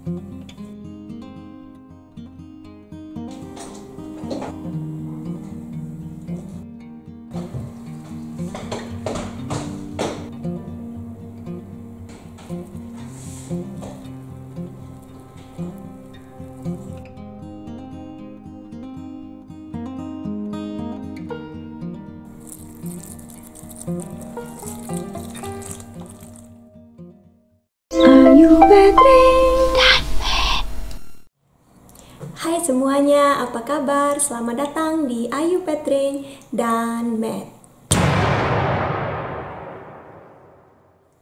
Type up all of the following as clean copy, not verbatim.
Ayu Petring dan Matt. Hai semuanya, apa kabar? Selamat datang di Ayu Petring dan Matt.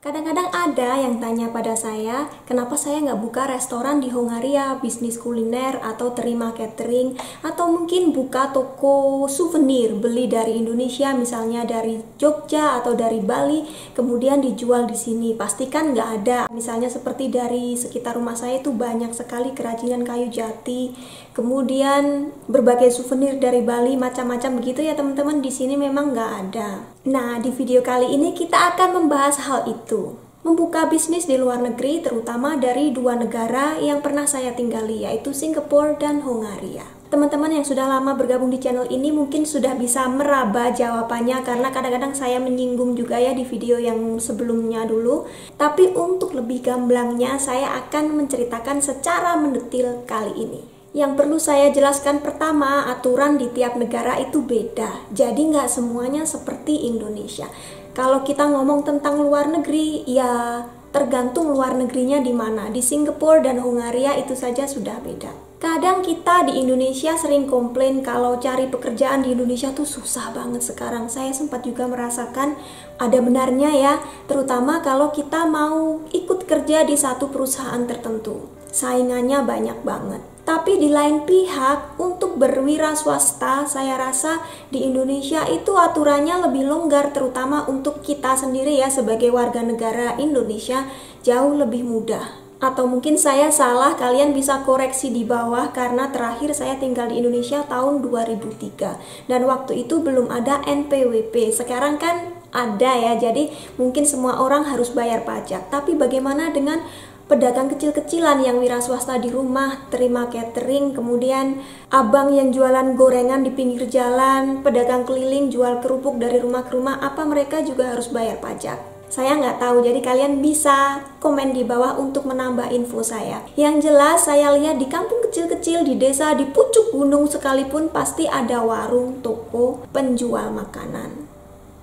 Kadang-kadang ada yang tanya pada saya, kenapa saya nggak buka restoran di Hongaria, bisnis kuliner, atau terima catering, atau mungkin buka toko souvenir, beli dari Indonesia, misalnya dari Jogja atau dari Bali, kemudian dijual di sini. Pastikan nggak ada. Misalnya seperti dari sekitar rumah saya itu banyak sekali kerajinan kayu jati, kemudian berbagai souvenir dari Bali, macam-macam begitu ya teman-teman. Di sini memang nggak ada. Nah, di video kali ini kita akan membahas hal itu. Membuka bisnis di luar negeri, terutama dari dua negara yang pernah saya tinggali, yaitu Singapura dan Hongaria. Teman-teman yang sudah lama bergabung di channel ini mungkin sudah bisa meraba jawabannya, karena kadang-kadang saya menyinggung juga ya di video yang sebelumnya dulu. Tapi untuk lebih gamblangnya, saya akan menceritakan secara mendetil kali ini. Yang perlu saya jelaskan pertama, aturan di tiap negara itu beda. Jadi nggak semuanya seperti Indonesia. Kalau kita ngomong tentang luar negeri, ya tergantung luar negerinya di mana. Di Singapura dan Hongaria itu saja sudah beda. Kadang kita di Indonesia sering komplain kalau cari pekerjaan di Indonesia tuh susah banget sekarang. Saya sempat juga merasakan ada benarnya ya, terutama kalau kita mau ikut kerja di satu perusahaan tertentu. Saingannya banyak banget. Tapi di lain pihak, untuk berwira swasta, saya rasa di Indonesia itu aturannya lebih longgar, terutama untuk kita sendiri ya sebagai warga negara Indonesia, jauh lebih mudah. Atau mungkin saya salah, kalian bisa koreksi di bawah, karena terakhir saya tinggal di Indonesia tahun 2003 dan waktu itu belum ada NPWP. Sekarang kan ada ya, jadi mungkin semua orang harus bayar pajak. Tapi bagaimana dengan pedagang kecil-kecilan yang wira swasta di rumah, terima catering, kemudian abang yang jualan gorengan di pinggir jalan, pedagang keliling jual kerupuk dari rumah ke rumah, apa mereka juga harus bayar pajak? Saya nggak tahu, jadi kalian bisa komen di bawah untuk menambah info saya. Yang jelas saya lihat di kampung kecil-kecil, di desa, di pucuk gunung sekalipun pasti ada warung, toko, penjual makanan.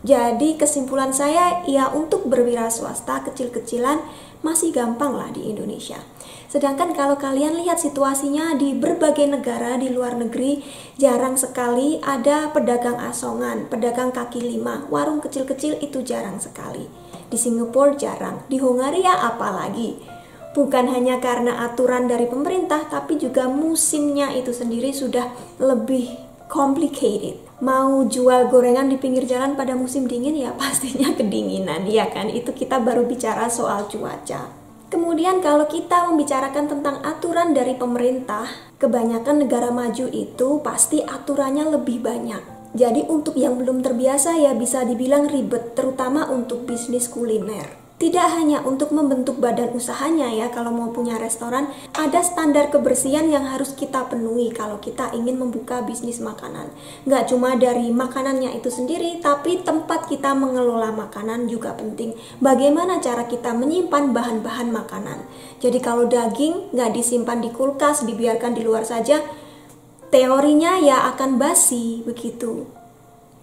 Jadi kesimpulan saya, ya untuk berwira swasta kecil-kecilan masih gampang lah di Indonesia. Sedangkan kalau kalian lihat situasinya di berbagai negara di luar negeri, jarang sekali ada pedagang asongan, pedagang kaki lima, warung kecil-kecil itu jarang sekali. Di Singapura jarang, di Hongaria apalagi. Bukan hanya karena aturan dari pemerintah, tapi juga musimnya itu sendiri sudah lebih complicated. Mau jual gorengan di pinggir jalan pada musim dingin ya pastinya kedinginan, ya kan? Itu kita baru bicara soal cuaca. Kemudian kalau kita membicarakan tentang aturan dari pemerintah, kebanyakan negara maju itu pasti aturannya lebih banyak. Jadi untuk yang belum terbiasa ya bisa dibilang ribet, terutama untuk bisnis kuliner. Tidak hanya untuk membentuk badan usahanya ya, kalau mau punya restoran, ada standar kebersihan yang harus kita penuhi kalau kita ingin membuka bisnis makanan. Nggak cuma dari makanannya itu sendiri, tapi tempat kita mengelola makanan juga penting. Bagaimana cara kita menyimpan bahan-bahan makanan. Jadi kalau daging nggak disimpan di kulkas, dibiarkan di luar saja, teorinya ya akan basi begitu.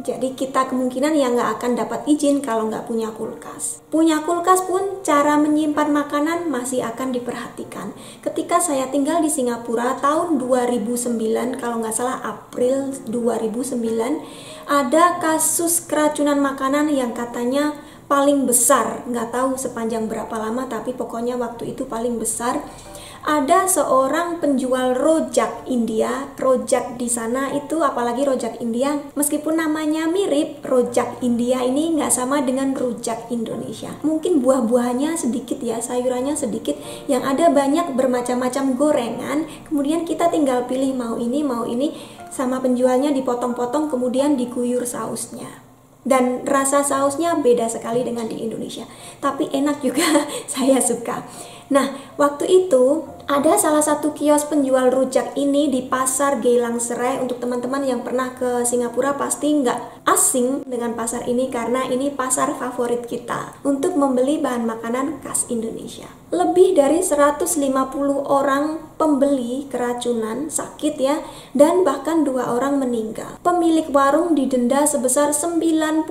Jadi kita kemungkinan ya nggak akan dapat izin kalau nggak punya kulkas. Punya kulkas pun cara menyimpan makanan masih akan diperhatikan. Ketika saya tinggal di Singapura tahun 2009, kalau nggak salah April 2009, ada kasus keracunan makanan yang katanya paling besar. Nggak tahu sepanjang berapa lama, tapi pokoknya waktu itu paling besar. Ada seorang penjual rojak India. Rojak di sana itu, apalagi rojak India, meskipun namanya mirip, rojak India ini nggak sama dengan rojak Indonesia. Mungkin buah-buahnya sedikit ya, sayurannya sedikit, yang ada banyak bermacam-macam gorengan, kemudian kita tinggal pilih mau ini, sama penjualnya dipotong-potong, kemudian diguyur sausnya. Dan rasa sausnya beda sekali dengan di Indonesia, tapi enak juga. Saya suka. Nah, waktu itu Ada salah satu kios penjual rujak ini di pasar Geylang Serai. Untuk teman-teman yang pernah ke Singapura pasti nggak asing dengan pasar ini karena ini pasar favorit kita untuk membeli bahan makanan khas Indonesia. Lebih dari 150 orang pembeli keracunan, sakit ya, dan bahkan 2 orang meninggal. Pemilik warung didenda sebesar 90.000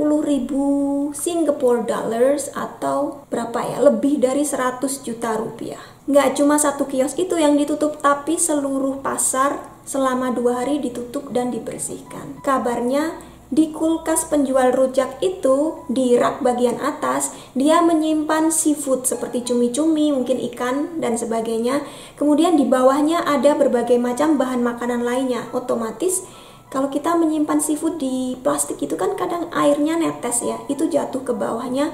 Singapore dollars atau berapa ya, lebih dari 100 juta rupiah. Nggak cuma satu kios itu yang ditutup, tapi seluruh pasar selama 2 hari ditutup dan dibersihkan. Kabarnya di kulkas penjual rujak itu, di rak bagian atas, dia menyimpan seafood seperti cumi-cumi, mungkin ikan dan sebagainya. Kemudian di bawahnya ada berbagai macam bahan makanan lainnya. Otomatis kalau kita menyimpan seafood di plastik itu kan kadang airnya netes ya, itu jatuh ke bawahnya,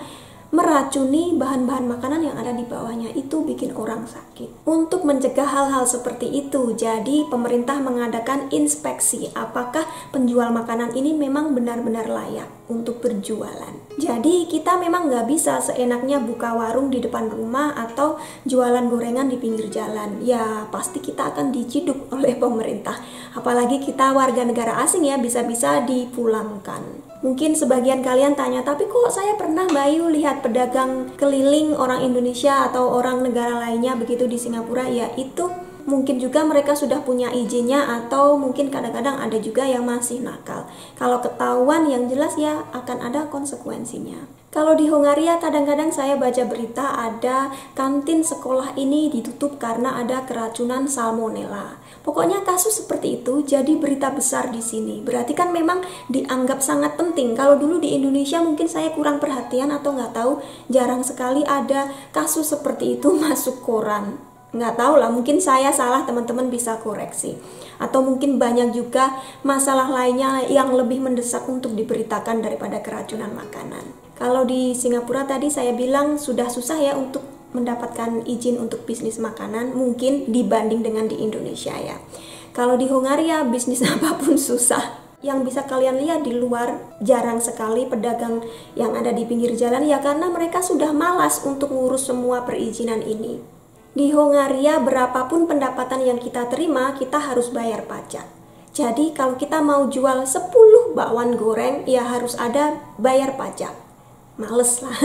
meracuni bahan-bahan makanan yang ada di bawahnya, itu bikin orang sakit. Untuk mencegah hal-hal seperti itu, jadi pemerintah mengadakan inspeksi apakah penjual makanan ini memang benar-benar layak untuk berjualan. Jadi kita memang nggak bisa seenaknya buka warung di depan rumah atau jualan gorengan di pinggir jalan. Ya pasti kita akan diciduk oleh pemerintah. Apalagi kita warga negara asing ya, bisa-bisa dipulangkan. Mungkin sebagian kalian tanya, tapi kok saya pernah Bayu lihat pedagang keliling orang Indonesia atau orang negara lainnya begitu di Singapura. Ya itu mungkin juga mereka sudah punya izinnya, atau mungkin kadang-kadang ada juga yang masih nakal. Kalau ketahuan yang jelas ya akan ada konsekuensinya. Kalau di Hongaria kadang-kadang saya baca berita ada kantin sekolah ini ditutup karena ada keracunan salmonella. Pokoknya kasus seperti itu jadi berita besar di sini. Berarti kan memang dianggap sangat penting. Kalau dulu di Indonesia mungkin saya kurang perhatian atau nggak tahu, jarang sekali ada kasus seperti itu masuk koran. Nggak tahu lah, mungkin saya salah, teman-teman bisa koreksi. Atau mungkin banyak juga masalah lainnya yang lebih mendesak untuk diberitakan daripada keracunan makanan. Kalau di Singapura tadi saya bilang sudah susah ya untuk mendapatkan izin untuk bisnis makanan, mungkin dibanding dengan di Indonesia ya. Kalau di Hongaria bisnis apapun susah. Yang bisa kalian lihat di luar, jarang sekali pedagang yang ada di pinggir jalan ya, karena mereka sudah malas untuk ngurus semua perizinan ini. Di Hongaria berapapun pendapatan yang kita terima, kita harus bayar pajak. Jadi kalau kita mau jual 10 bakwan goreng, ya harus ada bayar pajak. Males lah.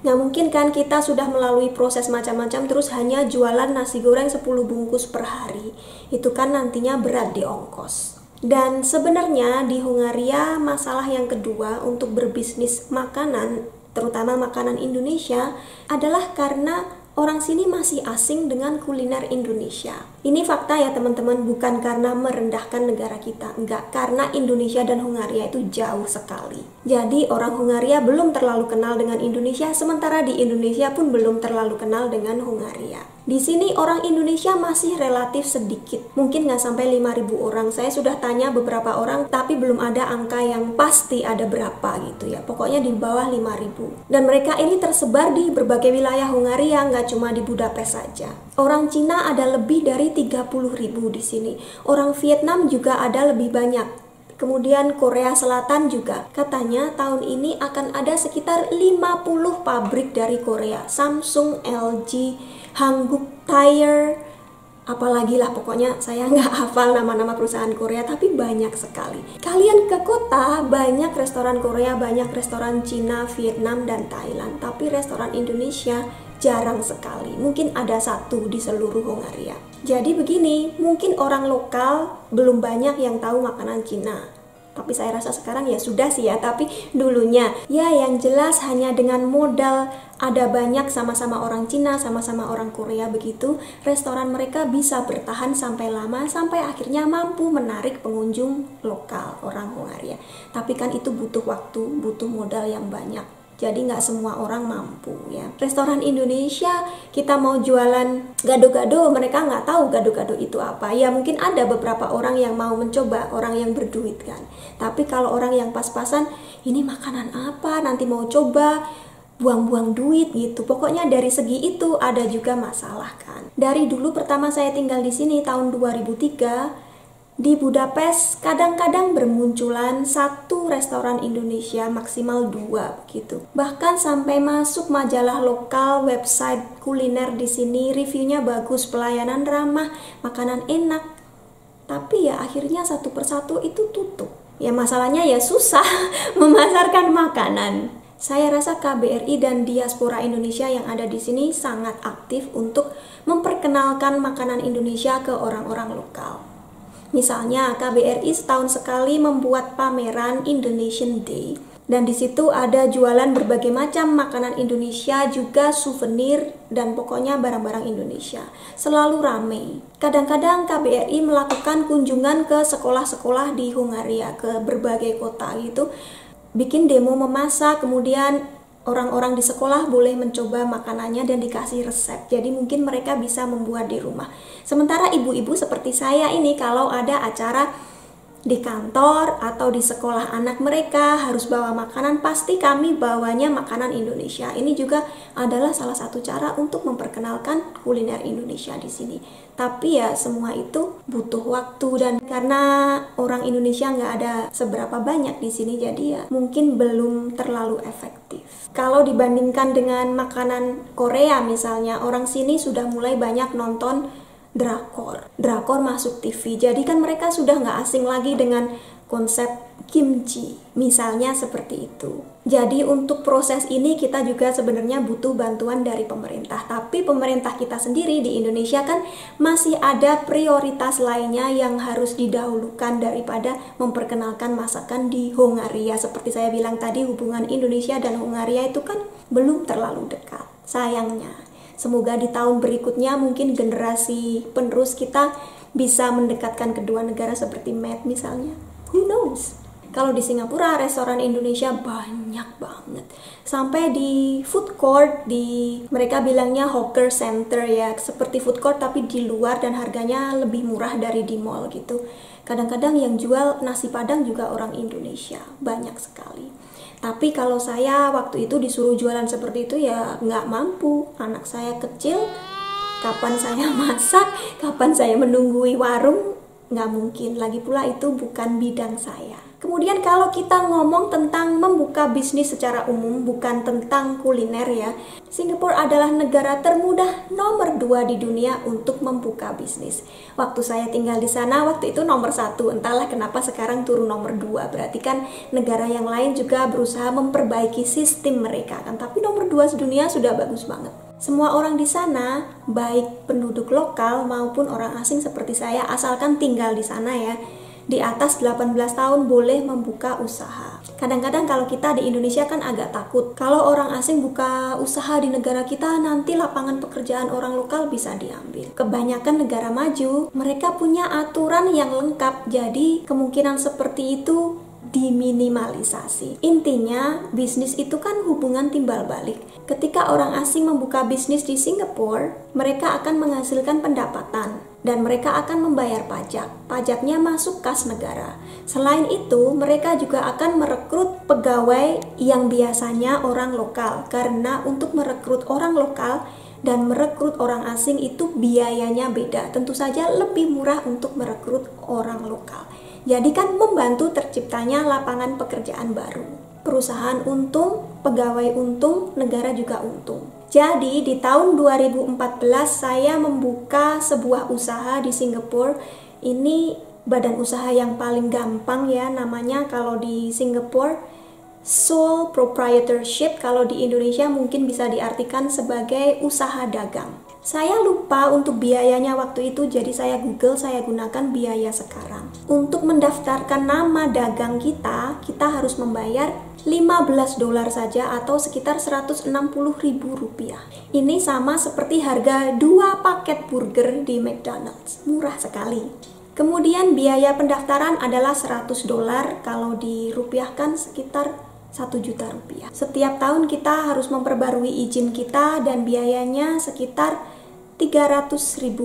Nggak mungkin kan kita sudah melalui proses macam-macam terus hanya jualan nasi goreng 10 bungkus per hari. Itu kan nantinya berat di ongkos. Dan sebenarnya di Hongaria masalah yang kedua untuk berbisnis makanan, terutama makanan Indonesia, adalah karena orang sini masih asing dengan kuliner Indonesia. Ini fakta ya teman-teman, bukan karena merendahkan negara kita, enggak, karena Indonesia dan Hongaria itu jauh sekali. Jadi orang Hongaria belum terlalu kenal dengan Indonesia, sementara di Indonesia pun belum terlalu kenal dengan Hongaria. Di sini orang Indonesia masih relatif sedikit, mungkin nggak sampai 5.000 orang. Saya sudah tanya beberapa orang, tapi belum ada angka yang pasti ada berapa gitu ya. Pokoknya di bawah 5.000. Dan mereka ini tersebar di berbagai wilayah Hongaria, nggak cuma di Budapest saja. Orang Cina ada lebih dari 30.000 di sini. Orang Vietnam juga ada lebih banyak. Kemudian Korea Selatan juga. Katanya tahun ini akan ada sekitar 50 pabrik dari Korea. Samsung, LG, Hankook Tire, apalagi lah, pokoknya saya nggak hafal nama-nama perusahaan Korea, tapi banyak sekali. Kalian ke kota, banyak restoran Korea, banyak restoran Cina, Vietnam, dan Thailand. Tapi restoran Indonesia jarang sekali. Mungkin ada 1 di seluruh Hongaria. Jadi begini, mungkin orang lokal belum banyak yang tahu makanan Cina. Tapi saya rasa sekarang ya sudah sih ya, tapi dulunya ya yang jelas hanya dengan modal ada banyak sama-sama orang Cina, sama-sama orang Korea begitu, restoran mereka bisa bertahan sampai lama, sampai akhirnya mampu menarik pengunjung lokal orang Hongaria. Tapi kan itu butuh waktu, butuh modal yang banyak. Jadi nggak semua orang mampu ya. Restoran Indonesia kita mau jualan gado-gado, mereka nggak tahu gado-gado itu apa. Ya mungkin ada beberapa orang yang mau mencoba, orang yang berduit kan. Tapi kalau orang yang pas-pasan, ini makanan apa, nanti mau coba, buang-buang duit gitu. Pokoknya dari segi itu ada juga masalah kan. Dari dulu pertama saya tinggal di sini tahun 2003, Di Budapest kadang-kadang bermunculan satu restoran Indonesia, maksimal 2 begitu. Bahkan sampai masuk majalah lokal, website kuliner di sini, reviewnya bagus, pelayanan ramah, makanan enak. Tapi ya akhirnya satu persatu itu tutup. Ya masalahnya ya susah memasarkan makanan. Saya rasa KBRI dan diaspora Indonesia yang ada di sini sangat aktif untuk memperkenalkan makanan Indonesia ke orang-orang lokal. Misalnya KBRI setahun sekali membuat pameran Indonesian Day, dan di situ ada jualan berbagai macam makanan Indonesia, juga souvenir dan pokoknya barang-barang Indonesia. Selalu ramai. Kadang-kadang KBRI melakukan kunjungan ke sekolah-sekolah di Hongaria, ke berbagai kota gitu, bikin demo memasak, kemudian orang-orang di sekolah boleh mencoba makanannya dan dikasih resep. Jadi mungkin mereka bisa membuat di rumah. Sementara ibu-ibu seperti saya ini kalau ada acara di kantor atau di sekolah anak mereka harus bawa makanan, pasti kami bawanya makanan Indonesia. Ini juga adalah salah satu cara untuk memperkenalkan kuliner Indonesia di sini. Tapi ya semua itu butuh waktu, dan karena orang Indonesia nggak ada seberapa banyak di sini, jadi ya mungkin belum terlalu efektif. Kalau dibandingkan dengan makanan Korea misalnya, orang sini sudah mulai banyak nonton drakor masuk TV, jadi kan mereka sudah nggak asing lagi dengan konsep kimchi misalnya seperti itu. Jadi untuk proses ini kita juga sebenarnya butuh bantuan dari pemerintah, tapi pemerintah kita sendiri di Indonesia kan masih ada prioritas lainnya yang harus didahulukan daripada memperkenalkan masakan di Hongaria. Seperti saya bilang tadi, hubungan Indonesia dan Hongaria itu kan belum terlalu dekat, sayangnya. Semoga di tahun berikutnya mungkin generasi penerus kita bisa mendekatkan kedua negara seperti Matt misalnya. Who knows? Kalau di Singapura restoran Indonesia banyak banget. Sampai di food court, mereka bilangnya hawker center ya, seperti food court tapi di luar dan harganya lebih murah dari di mall gitu. Kadang-kadang yang jual nasi Padang juga orang Indonesia, banyak sekali. Tapi kalau saya waktu itu disuruh jualan seperti itu ya nggak mampu. Anak saya kecil, kapan saya masak, kapan saya menunggui warung, nggak mungkin. Lagi pula itu bukan bidang saya. Kemudian kalau kita ngomong tentang membuka bisnis secara umum, bukan tentang kuliner ya, Singapura adalah negara termudah nomor 2 di dunia untuk membuka bisnis. Waktu saya tinggal di sana, waktu itu nomor 1, entahlah kenapa sekarang turun nomor 2, berarti kan negara yang lain juga berusaha memperbaiki sistem mereka kan, tapi nomor 2 sedunia sudah bagus banget. Semua orang di sana, baik penduduk lokal maupun orang asing seperti saya, asalkan tinggal di sana ya, di atas 18 tahun boleh membuka usaha. Kadang-kadang kalau kita di Indonesia kan agak takut. Kalau orang asing buka usaha di negara kita, nanti lapangan pekerjaan orang lokal bisa diambil. Kebanyakan negara maju, mereka punya aturan yang lengkap, jadi kemungkinan seperti itu diminimalisasi. Intinya, bisnis itu kan hubungan timbal balik. Ketika orang asing membuka bisnis di Singapura, mereka akan menghasilkan pendapatan dan mereka akan membayar pajak. Pajaknya masuk kas negara. Selain itu, mereka juga akan merekrut pegawai yang biasanya orang lokal, karena untuk merekrut orang lokal dan merekrut orang asing itu biayanya beda. Tentu saja lebih murah untuk merekrut orang lokal. Jadi kan membantu terciptanya lapangan pekerjaan baru. Perusahaan untung, pegawai untung, negara juga untung. Jadi di tahun 2014 saya membuka sebuah usaha di Singapura. Ini badan usaha yang paling gampang ya, namanya kalau di Singapura sole proprietorship, kalau di Indonesia mungkin bisa diartikan sebagai usaha dagang. Saya lupa untuk biayanya waktu itu, jadi saya Google, saya gunakan biaya sekarang. Untuk mendaftarkan nama dagang kita harus membayar $15 saja atau sekitar Rp160.000. Ini sama seperti harga 2 paket burger di McDonald's, murah sekali. Kemudian biaya pendaftaran adalah $100, kalau dirupiahkan sekitar Rp1.000.000. Setiap tahun kita harus memperbarui izin kita dan biayanya sekitar Rp300.000.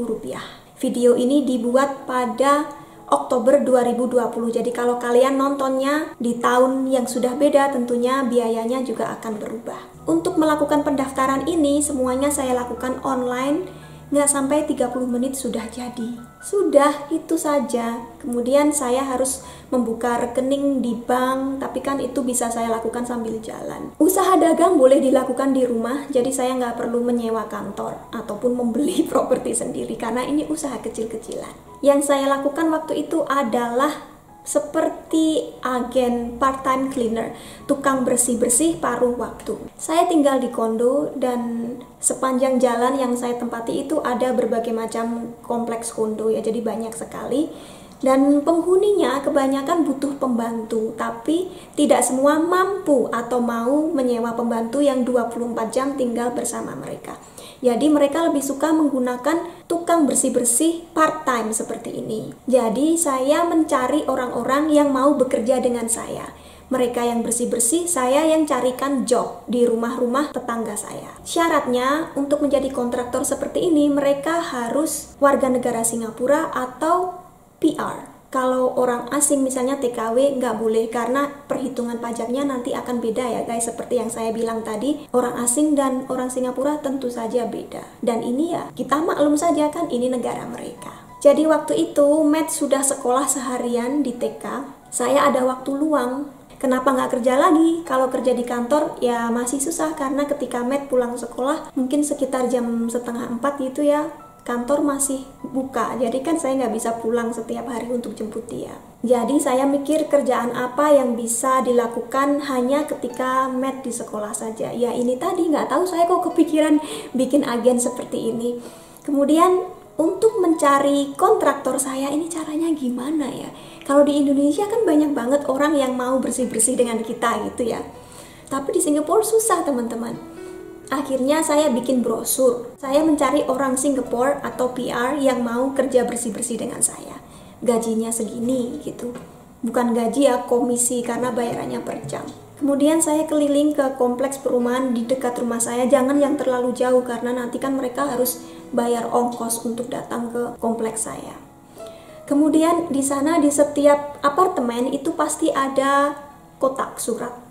Video ini dibuat pada Oktober 2020. Jadi kalau kalian nontonnya di tahun yang sudah beda, tentunya biayanya juga akan berubah. Untuk melakukan pendaftaran ini semuanya saya lakukan online Nggak sampai 30 menit sudah jadi. Sudah, itu saja. Kemudian saya harus membuka rekening di bank, tapi kan itu bisa saya lakukan sambil jalan. Usaha dagang boleh dilakukan di rumah, jadi saya nggak perlu menyewa kantor ataupun membeli properti sendiri, karena ini usaha kecil-kecilan. Yang saya lakukan waktu itu adalah seperti agen part-time cleaner, tukang bersih-bersih paruh waktu. Saya tinggal di kondo dan sepanjang jalan yang saya tempati itu ada berbagai macam kompleks kondo ya, jadi banyak sekali. Dan penghuninya kebanyakan butuh pembantu, tapi tidak semua mampu atau mau menyewa pembantu yang 24 jam tinggal bersama mereka. Jadi mereka lebih suka menggunakan tukang bersih-bersih part-time seperti ini. Jadi saya mencari orang-orang yang mau bekerja dengan saya. Mereka yang bersih-bersih, saya yang carikan job di rumah-rumah tetangga saya. Syaratnya untuk menjadi kontraktor seperti ini, mereka harus warga negara Singapura atau PR. Kalau orang asing misalnya TKW nggak boleh, karena perhitungan pajaknya nanti akan beda ya guys. Seperti yang saya bilang tadi, orang asing dan orang Singapura tentu saja beda. Dan ini ya kita maklum saja kan, ini negara mereka. Jadi waktu itu Matt sudah sekolah seharian di TK. Saya ada waktu luang. Kenapa nggak kerja lagi? Kalau kerja di kantor ya masih susah, karena ketika Matt pulang sekolah mungkin sekitar jam 3:30 gitu ya, kantor masih buka, jadi kan saya nggak bisa pulang setiap hari untuk jemput dia. Jadi saya mikir kerjaan apa yang bisa dilakukan hanya ketika Matt di sekolah saja. Ya ini tadi, nggak tahu saya kok kepikiran bikin agen seperti ini. Kemudian untuk mencari kontraktor saya ini caranya gimana ya? Kalau di Indonesia kan banyak banget orang yang mau bersih-bersih dengan kita gitu ya. Tapi di Singapura susah teman-teman. Akhirnya saya bikin brosur. Saya mencari orang Singapura atau PR yang mau kerja bersih-bersih dengan saya. Gajinya segini gitu. Bukan gaji ya, komisi, karena bayarannya per jam. Kemudian saya keliling ke kompleks perumahan di dekat rumah saya. Jangan yang terlalu jauh, karena nanti kan mereka harus bayar ongkos untuk datang ke kompleks saya. Kemudian di sana di setiap apartemen itu pasti ada kotak surat.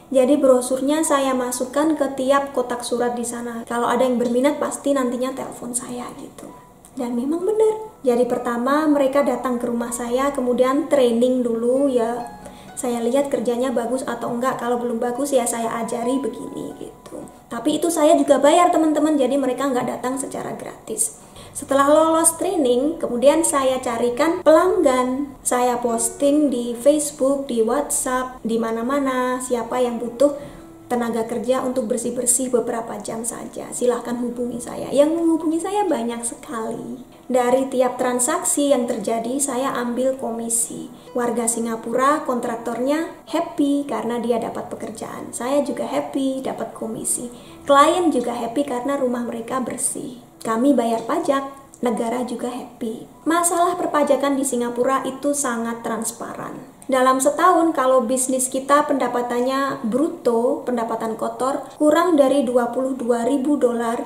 Jadi brosurnya saya masukkan ke tiap kotak surat di sana. Kalau ada yang berminat pasti nantinya telepon saya gitu. Dan memang benar. Jadi pertama mereka datang ke rumah saya, kemudian training dulu ya. Saya lihat kerjanya bagus atau enggak. Kalau belum bagus ya saya ajari begini gitu. Tapi itu saya juga bayar teman-teman, jadi mereka nggak datang secara gratis. Setelah lolos training, kemudian saya carikan pelanggan. Saya posting di Facebook, di WhatsApp, di mana-mana. Siapa yang butuh tenaga kerja untuk bersih-bersih beberapa jam saja, silahkan hubungi saya. Yang menghubungi saya banyak sekali. Dari tiap transaksi yang terjadi, saya ambil komisi. Warga Singapura, kontraktornya happy karena dia dapat pekerjaan. Saya juga happy dapat komisi. Klien juga happy karena rumah mereka bersih. Kami bayar pajak, negara juga happy. Masalah perpajakan di Singapura itu sangat transparan. Dalam setahun kalau bisnis kita pendapatannya bruto, pendapatan kotor, kurang dari $22.000,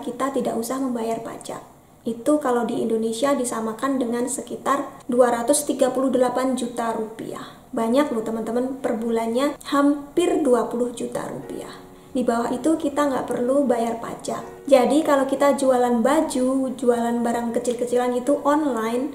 kita tidak usah membayar pajak. Itu kalau di Indonesia disamakan dengan sekitar 238 juta rupiah. Banyak loh teman-teman, per bulannya hampir 20 juta rupiah. Di bawah itu kita nggak perlu bayar pajak. Jadi kalau kita jualan baju, jualan barang kecil-kecilan itu online,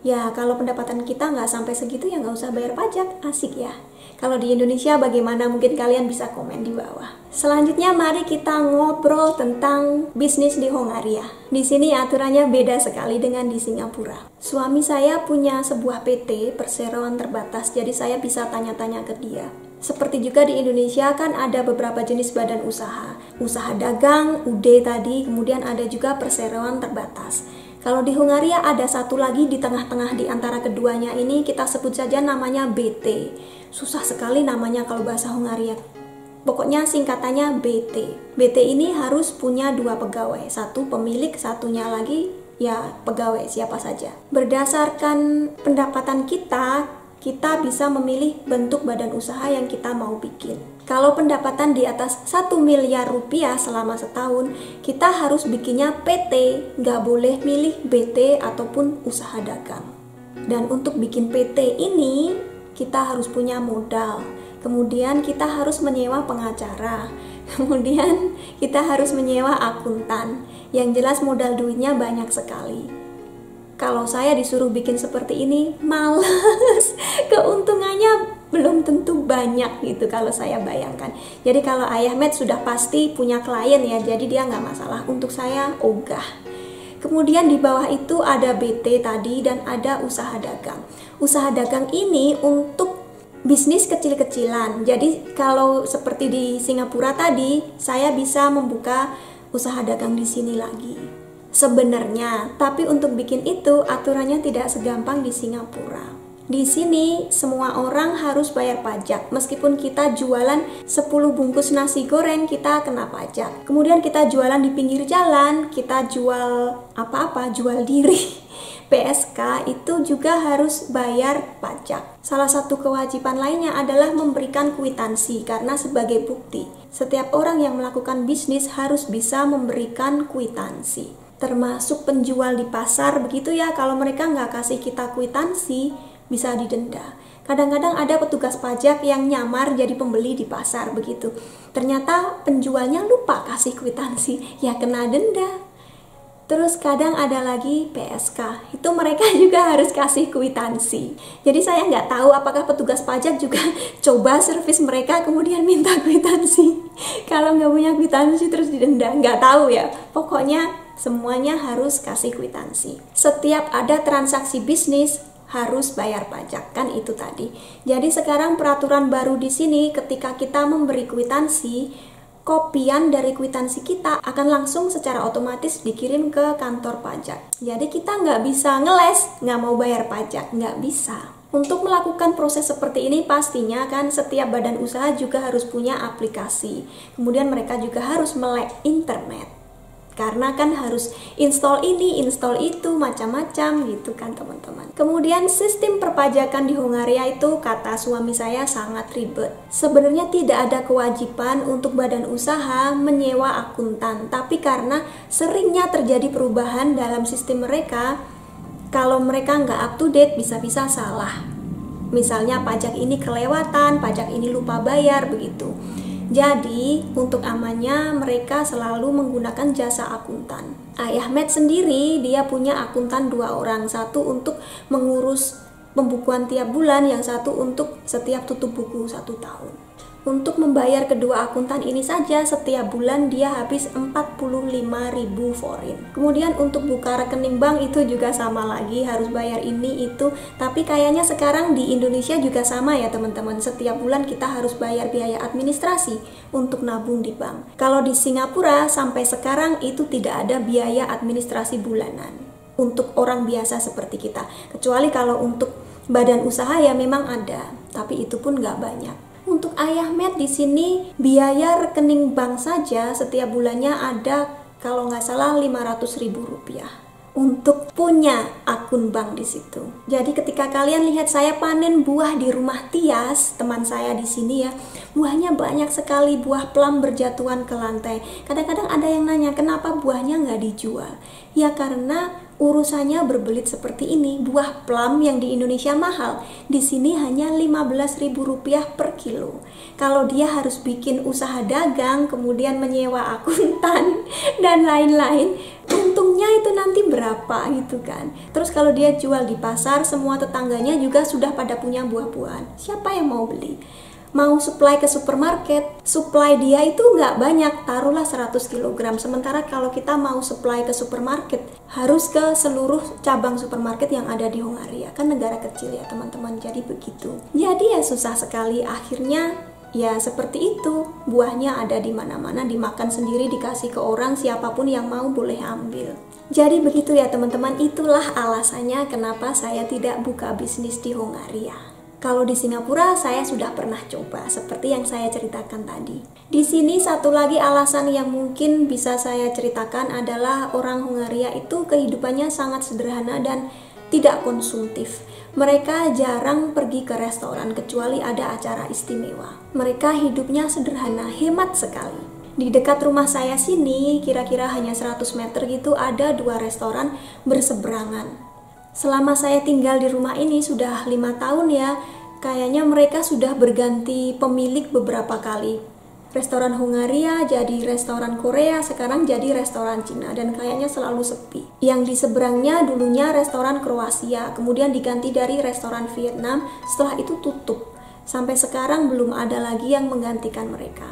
ya kalau pendapatan kita nggak sampai segitu ya nggak usah bayar pajak. Asik ya. Kalau di Indonesia bagaimana? Mungkin kalian bisa komen di bawah. Selanjutnya mari kita ngobrol tentang bisnis di Hongaria. Di sini aturannya beda sekali dengan di Singapura. Suami saya punya sebuah PT, perseroan terbatas, jadi saya bisa tanya-tanya ke dia. Seperti juga di Indonesia kan ada beberapa jenis badan usaha. Usaha dagang, UD tadi, kemudian ada juga perseroan terbatas. Kalau di Hongaria ada satu lagi di tengah-tengah di antara keduanya ini, kita sebut saja namanya BT. Susah sekali namanya kalau bahasa Hongaria. Pokoknya singkatannya BT. BT ini harus punya 2 pegawai, satu pemilik, satunya lagi ya pegawai siapa saja. Berdasarkan pendapatan kita bisa memilih bentuk badan usaha yang kita mau bikin. Kalau pendapatan di atas 1 miliar rupiah selama setahun, kita harus bikinnya PT, nggak boleh milih BT ataupun usaha dagang. Dan untuk bikin PT ini, kita harus punya modal. Kemudian kita harus menyewa pengacara. Kemudian kita harus menyewa akuntan, yang jelas modal duitnya banyak sekali. Kalau saya disuruh bikin seperti ini, males. Keuntungannya belum tentu banyak gitu kalau saya bayangkan. Jadi kalau Ayah Matt sudah pasti punya klien ya, jadi dia nggak masalah. Untuk saya ogah. Kemudian di bawah itu ada BT tadi dan ada usaha dagang. Usaha dagang ini untuk bisnis kecil-kecilan. Jadi kalau seperti di Singapura tadi, saya bisa membuka usaha dagang di sini lagi. Sebenarnya, tapi untuk bikin itu aturannya tidak segampang di Singapura. Di sini semua orang harus bayar pajak. Meskipun kita jualan 10 bungkus nasi goreng, kita kena pajak. Kemudian kita jualan di pinggir jalan, kita jual apa-apa, jual diri. PSK itu juga harus bayar pajak. Salah satu kewajiban lainnya adalah memberikan kwitansi, karena sebagai bukti setiap orang yang melakukan bisnis harus bisa memberikan kwitansi. Termasuk penjual di pasar begitu ya, kalau mereka nggak kasih kita kwitansi bisa didenda. Kadang-kadang ada petugas pajak yang nyamar jadi pembeli di pasar begitu. Ternyata penjualnya lupa kasih kwitansi, ya kena denda. Terus kadang ada lagi PSK, itu mereka juga harus kasih kwitansi. Jadi saya nggak tahu apakah petugas pajak juga coba servis mereka kemudian minta kwitansi. Kalau nggak punya kwitansi terus didenda, nggak tahu ya. Pokoknya semuanya harus kasih kwitansi. Setiap ada transaksi bisnis harus bayar pajak, kan itu tadi. Jadi sekarang peraturan baru di sini, ketika kita memberi kwitansi, kopian dari kwitansi kita akan langsung secara otomatis dikirim ke kantor pajak. Jadi kita nggak bisa ngeles, nggak mau bayar pajak, nggak bisa. Untuk melakukan proses seperti ini pastinya kan setiap badan usaha juga harus punya aplikasi. Kemudian mereka juga harus melek internet. Karena kan harus install ini, install itu, macam-macam gitu kan teman-teman. Kemudian sistem perpajakan di Hongaria itu kata suami saya sangat ribet. Sebenarnya tidak ada kewajiban untuk badan usaha menyewa akuntan, tapi karena seringnya terjadi perubahan dalam sistem mereka, kalau mereka nggak up to date bisa-bisa salah. Misalnya pajak ini kelewatan, pajak ini lupa bayar begitu. Jadi, untuk amannya mereka selalu menggunakan jasa akuntan. Ayah Matt sendiri, dia punya akuntan 2 orang. Satu untuk mengurus pembukuan tiap bulan, yang satu untuk setiap tutup buku 1 tahun. Untuk membayar kedua akuntan ini saja, setiap bulan dia habis 45.000 forin. Kemudian untuk buka rekening bank itu juga sama lagi, harus bayar ini itu. Tapi kayaknya sekarang di Indonesia juga sama ya teman-teman. Setiap bulan kita harus bayar biaya administrasi untuk nabung di bank. Kalau di Singapura sampai sekarang itu tidak ada biaya administrasi bulanan untuk orang biasa seperti kita. Kecuali kalau untuk badan usaha ya memang ada, tapi itu pun nggak banyak. Untuk Ayah Matt di sini biaya rekening bank saja setiap bulannya ada kalau nggak salah 500.000 rupiah untuk punya akun bank di situ. Jadi ketika kalian lihat saya panen buah di rumah Tias, teman saya di sini ya, buahnya banyak sekali, buah plum berjatuhan ke lantai. Kadang-kadang ada yang nanya kenapa buahnya nggak dijual? Ya karena urusannya berbelit seperti ini. Buah plum yang di Indonesia mahal, di sini hanya 15.000 rupiah per kilo. Kalau dia harus bikin usaha dagang, kemudian menyewa akuntan dan lain-lain, untungnya itu nanti berapa gitu kan. Terus kalau dia jual di pasar, semua tetangganya juga sudah pada punya buah-buahan. Siapa yang mau beli? Mau supply ke supermarket, supply dia itu nggak banyak, taruhlah 100 kg. Sementara kalau kita mau supply ke supermarket, harus ke seluruh cabang supermarket yang ada di Hongaria. Kan negara kecil ya teman-teman, jadi begitu. Jadi ya susah sekali, akhirnya ya seperti itu. Buahnya ada di mana-mana, dimakan sendiri, dikasih ke orang, siapapun yang mau boleh ambil. Jadi begitu ya teman-teman, itulah alasannya kenapa saya tidak buka bisnis di Hongaria. Kalau di Singapura saya sudah pernah coba seperti yang saya ceritakan tadi. Di sini satu lagi alasan yang mungkin bisa saya ceritakan adalah orang Hongaria itu kehidupannya sangat sederhana dan tidak konsumtif. Mereka jarang pergi ke restoran kecuali ada acara istimewa. Mereka hidupnya sederhana, hemat sekali. Di dekat rumah saya sini, kira-kira hanya 100 meter gitu, ada 2 restoran berseberangan. Selama saya tinggal di rumah ini sudah 5 tahun ya, kayaknya mereka sudah berganti pemilik beberapa kali. Restoran Hongaria jadi restoran Korea, sekarang jadi restoran Cina, dan kayaknya selalu sepi. Yang di seberangnya dulunya restoran Kroasia, kemudian diganti dari restoran Vietnam, setelah itu tutup. Sampai sekarang belum ada lagi yang menggantikan mereka.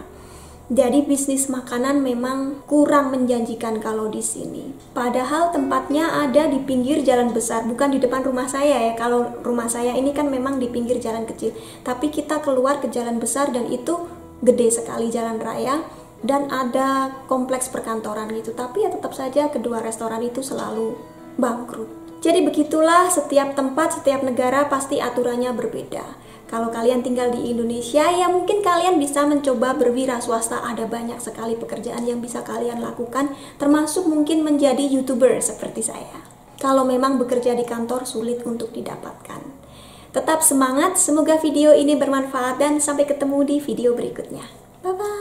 Jadi bisnis makanan memang kurang menjanjikan kalau di sini. Padahal tempatnya ada di pinggir jalan besar, bukan di depan rumah saya ya. Kalau rumah saya ini kan memang di pinggir jalan kecil, tapi kita keluar ke jalan besar dan itu gede sekali jalan raya dan ada kompleks perkantoran gitu. Tapi ya tetap saja kedua restoran itu selalu bangkrut. Jadi begitulah, setiap tempat, setiap negara pasti aturannya berbeda. Kalau kalian tinggal di Indonesia, ya mungkin kalian bisa mencoba berwira swasta. Ada banyak sekali pekerjaan yang bisa kalian lakukan, termasuk mungkin menjadi YouTuber seperti saya. Kalau memang bekerja di kantor sulit untuk didapatkan. Tetap semangat, semoga video ini bermanfaat dan sampai ketemu di video berikutnya. Bye-bye!